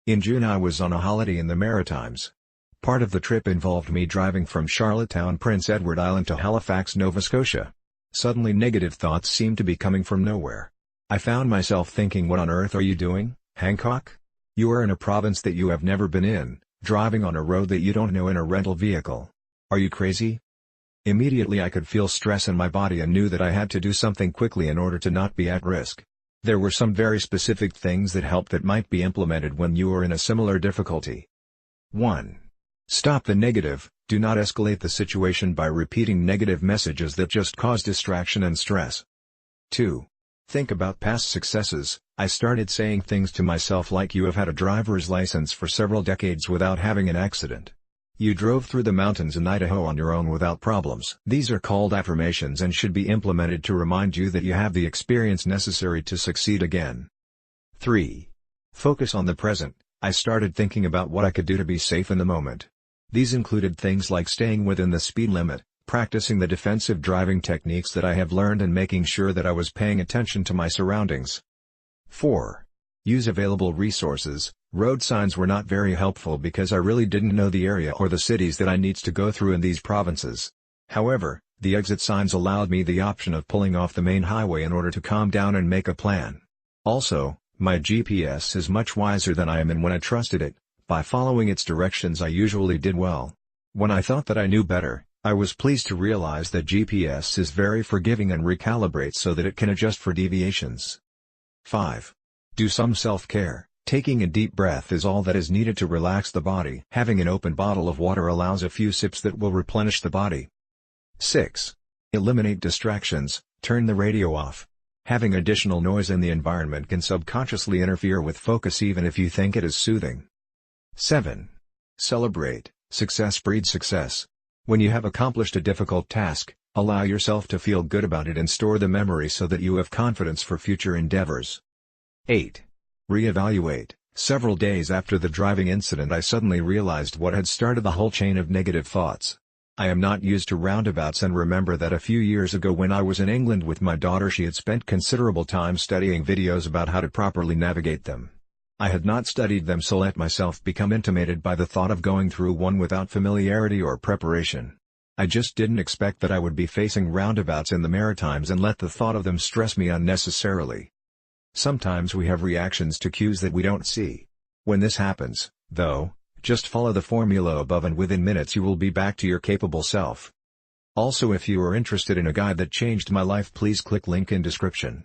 In June I was on a holiday in the Maritimes. Part of the trip involved me driving from Charlottetown, Prince Edward Island to Halifax, Nova Scotia. Suddenly negative thoughts seemed to be coming from nowhere. I found myself thinking, what on earth are you doing, Hancock? You are in a province that you have never been in, driving on a road that you don't know in a rental vehicle. Are you crazy? Immediately I could feel stress in my body and knew that I had to do something quickly in order to not be at risk. There were some very specific things that helped that might be implemented when you are in a similar difficulty. 1. Stop the negative. Do not escalate the situation by repeating negative messages that just cause distraction and stress. 2. Think about past successes. I started saying things to myself like, you have had a driver's license for several decades without having an accident. You drove through the mountains in Idaho on your own without problems. These are called affirmations and should be implemented to remind you that you have the experience necessary to succeed again. 3. Focus on the present. I started thinking about what I could do to be safe in the moment. These included things like staying within the speed limit, practicing the defensive driving techniques that I have learned, and making sure that I was paying attention to my surroundings. 4. Use available resources. Road signs were not very helpful because I really didn't know the area or the cities that I needs to go through in these provinces. However, the exit signs allowed me the option of pulling off the main highway in order to calm down and make a plan. Also, my GPS is much wiser than I am, and when I trusted it, by following its directions, I usually did well. When I thought that I knew better, I was pleased to realize that GPS is very forgiving and recalibrates so that it can adjust for deviations. 5. Do some self-care. Taking a deep breath is all that is needed to relax the body. Having an open bottle of water allows a few sips that will replenish the body. 6. Eliminate distractions. Turn the radio off. Having additional noise in the environment can subconsciously interfere with focus even if you think it is soothing. 7. Celebrate. Success breeds success. When you have accomplished a difficult task, allow yourself to feel good about it and store the memory so that you have confidence for future endeavors. 8. Reevaluate. Several days after the driving incident, I suddenly realized what had started the whole chain of negative thoughts. I am not used to roundabouts and remember that a few years ago when I was in England with my daughter, she had spent considerable time studying videos about how to properly navigate them. I had not studied them, so let myself become intimidated by the thought of going through one without familiarity or preparation. I just didn't expect that I would be facing roundabouts in the Maritimes and let the thought of them stress me unnecessarily. Sometimes we have reactions to cues that we don't see. When this happens, though, just follow the formula above and within minutes you will be back to your capable self. Also, if you are interested in a guide that changed my life, please click link in description.